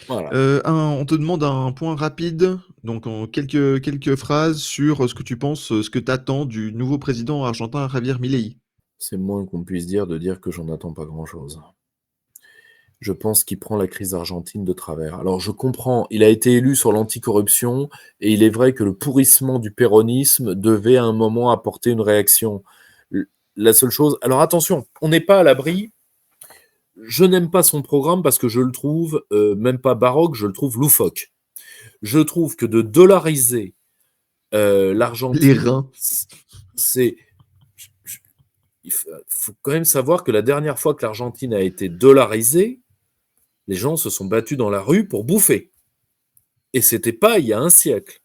Voilà. On te demande un point rapide, donc en quelques phrases sur ce que tu penses, ce que tu attends du nouveau président argentin Javier Milei. C'est le moins qu'on puisse dire de dire que j'en attends pas grand-chose. Je pense qu'il prend la crise argentine de travers. Alors je comprends, il a été élu sur l'anticorruption et il est vrai que le pourrissement du péronisme devait à un moment apporter une réaction. La seule chose, alors attention, on n'est pas à l'abri. Je n'aime pas son programme parce que je le trouve même pas baroque, je le trouve loufoque. Je trouve que de dollariser Les l'Argentine, reins. c'est il faut quand même savoir que la dernière fois que l'Argentine a été dollarisée, les gens se sont battus dans la rue pour bouffer. Et c'était pas il y a un siècle.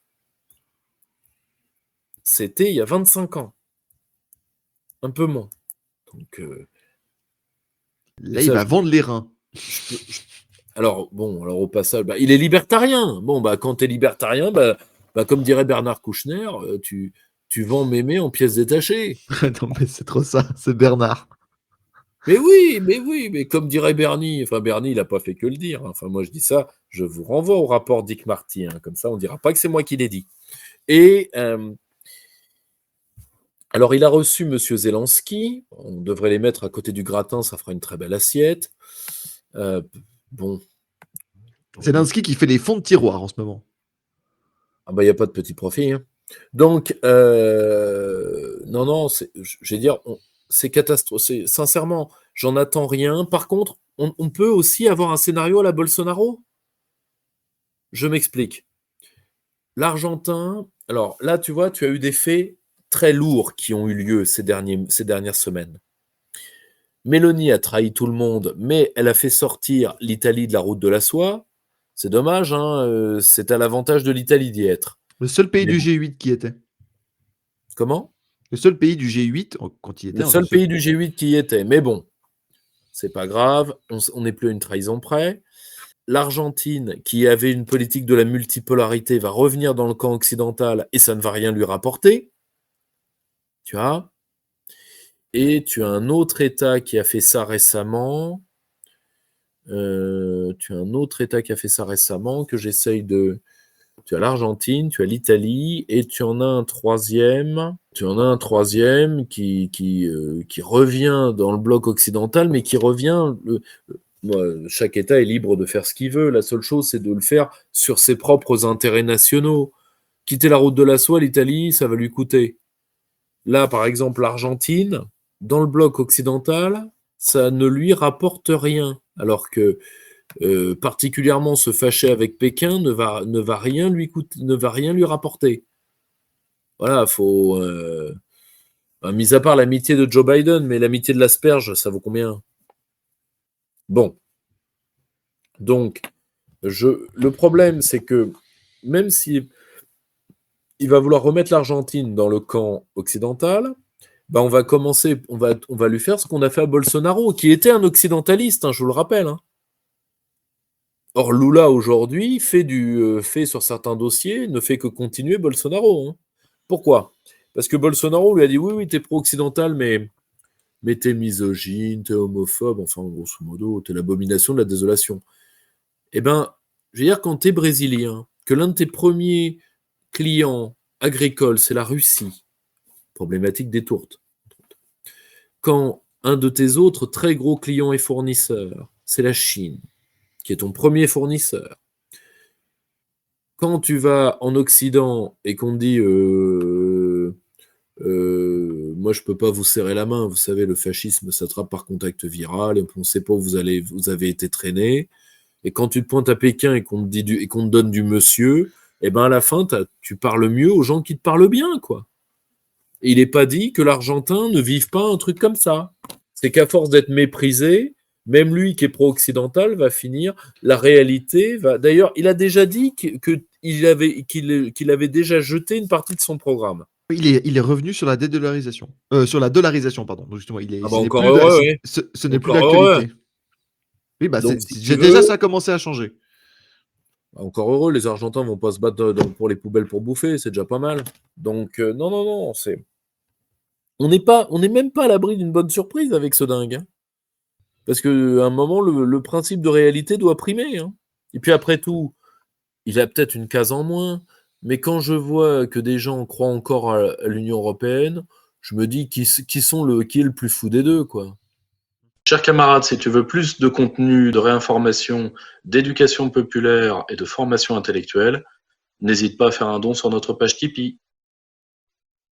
C'était il y a 25 ans. Un peu moins. Donc, Là, il ça, va vendre les reins. je peux, alors, bon, alors au passage, bah, il est libertarien. Bon, bah, quand tu es libertarien, bah, comme dirait Bernard Kouchner, tu vends mémé en pièces détachées. Non, mais c'est trop ça, c'est Bernard. Mais oui, mais comme dirait Bernie, enfin Bernie, il n'a pas fait que le dire, hein. Enfin, moi je dis ça, je vous renvoie au rapport Dick Marty, hein. Comme ça on ne dira pas que c'est moi qui l'ai dit. Et alors il a reçu Monsieur Zelensky, on devrait les mettre à côté du gratin, ça fera une très belle assiette. Euh, bon, Zelensky qui fait les fonds de tiroir en ce moment. ah bah il n'y a pas de petit profit, hein. Donc, non, non, je vais dire, c'est catastrophique. Sincèrement, j'en attends rien. Par contre, on peut aussi avoir un scénario à la Bolsonaro. Je m'explique. L'Argentin, alors là, tu vois, tu as eu des faits très lourds qui ont eu lieu ces dernières semaines. Mélanie a trahi tout le monde, mais elle a fait sortir l'Italie de la route de la soie. C'est dommage, hein, c'est à l'avantage de l'Italie d'y être. Le seul pays Mais du bon, G8 qui était. comment? Le seul pays du G8, quand il Le était, hein, seul pays du G8 qui y était. Mais bon, c'est pas grave, on n'est plus à une trahison près. L'Argentine, qui avait une politique de la multipolarité, va revenir dans le camp occidental et ça ne va rien lui rapporter. Tu vois? Et tu as un autre État qui a fait ça récemment. Tu as un autre État qui a fait ça récemment que j'essaye de. Tu as l'Argentine, tu as l'Italie et tu en as un troisième. Tu en as un troisième qui revient dans le bloc occidental, mais qui revient. Chaque État est libre de faire ce qu'il veut. La seule chose, c'est de le faire sur ses propres intérêts nationaux. Quitter la route de la soie, l'Italie, ça va lui coûter. Là, par exemple, l'Argentine, dans le bloc occidental, ça ne lui rapporte rien. Alors que particulièrement se fâcher avec Pékin ne va rien lui coûter, ne va rien lui rapporter. Voilà, faut. Mis à part l'amitié de Joe Biden, mais l'amitié de l'asperge, ça vaut combien? Bon, donc, le problème, c'est que même si il va vouloir remettre l'Argentine dans le camp occidental, bah on va lui faire ce qu'on a fait à Bolsonaro, qui était un occidentaliste, hein, je vous le rappelle, hein. Or, Lula aujourd'hui fait sur certains dossiers, ne fait que continuer Bolsonaro, hein. Pourquoi? Parce que Bolsonaro lui a dit oui, oui, t'es pro-occidental, mais t'es misogyne, t'es homophobe, enfin, grosso modo, t'es l'abomination de la désolation. Eh ben, je veux dire, quand t'es brésilien, que l'un de tes premiers clients agricoles, c'est la Russie, problématique des tourtes. Quand un de tes autres très gros clients et fournisseurs, c'est la Chine, qui est ton premier fournisseur. Quand tu vas en Occident et qu'on te dit moi je peux pas vous serrer la main, vous savez, le fascisme s'attrape par contact viral et on ne sait pas où vous avez été traîné. Et quand tu te pointes à Pékin et qu'on te et qu'on te donne du monsieur, et ben à la fin tu parles mieux aux gens qui te parlent bien, quoi. Et il n'est pas dit que l'Argentin ne vive pas un truc comme ça. C'est qu'à force d'être méprisé, même lui qui est pro-occidental va finir. La réalité va. D'ailleurs, il a déjà dit qu'il avait déjà jeté une partie de son programme. Il est revenu sur la dédollarisation. Sur la dollarisation, pardon. Donc justement, Ah bah ce n'est encore plus, heureux, oui. ce n'est plus Encore heureux. d'actualité. Oui, bah, Donc si tu déjà, veux, ça a commencé à changer. encore heureux, les Argentins vont pas se battre pour les poubelles pour bouffer, c'est déjà pas mal. Donc non, non, non, on n'est même pas à l'abri d'une bonne surprise avec ce dingue, hein. Parce qu'à un moment, le principe de réalité doit primer, hein. Et puis après tout, il a peut-être une case en moins, mais quand je vois que des gens croient encore à l'Union européenne, je me dis qui est le plus fou des deux, quoi. Chers camarades, si tu veux plus de contenu, de réinformation, d'éducation populaire et de formation intellectuelle, n'hésite pas à faire un don sur notre page Tipeee.